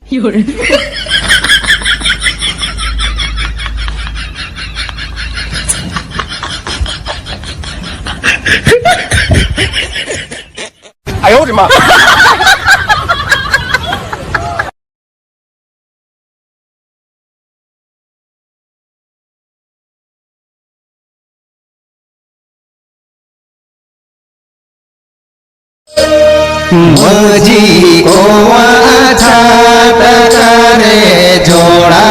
有人。哎呦我的妈！मजी को छात करे जोड़ा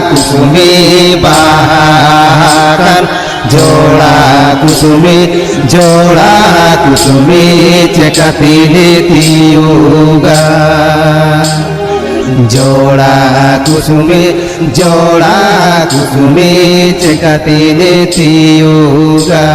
कुसुमी बहाकर जोड़ा कुसुमी चकती तियुगा जोड़ा कुसुमी चकती तियुगा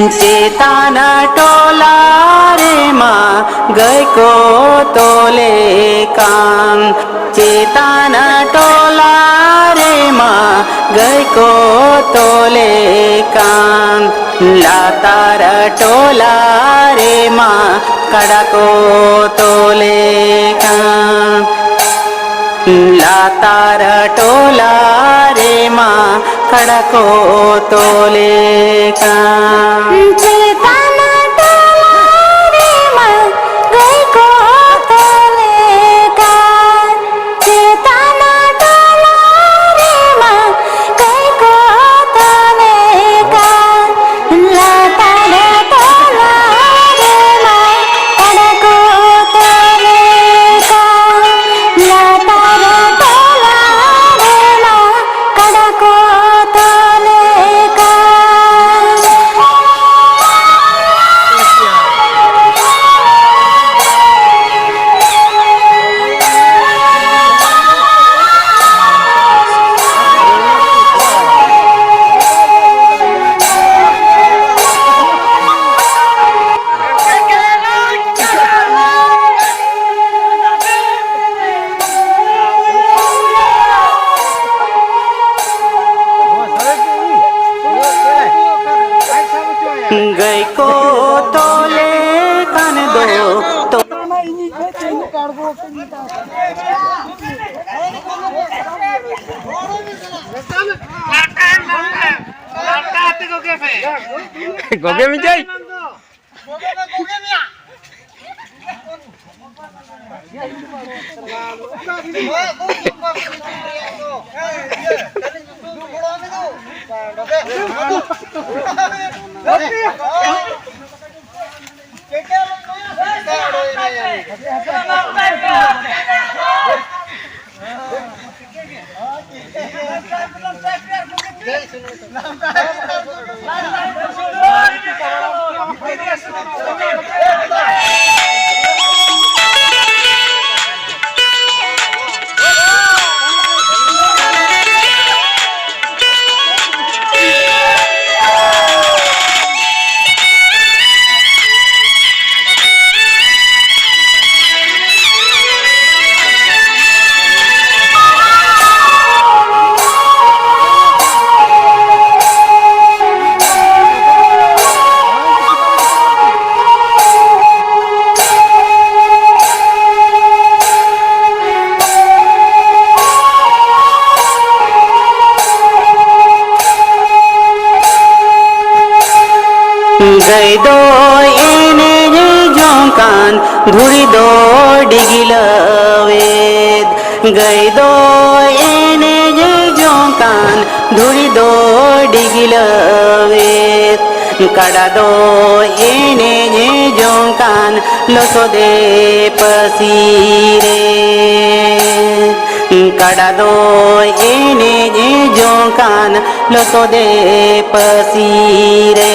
चेताना टोला रे माँ गए को तोले कान चेताना टोला रे माँ गए को तोले कान लातार टोला रे माँ कड़ा को तोले कान लातार टोला रे माँ कड़ा को तोले कान चेताना टोला रे माँ गए को तोले कान Goge Vijay. गई दो एने जोंकान धुरी दो डिगिल वेद गई दो एने जोंकान धुरी दो डिगिल वेद कड़ा दो एने जोंकान लोसो दे पसीरे कड़ा दो एने जोंकान लोसो दे पसीरे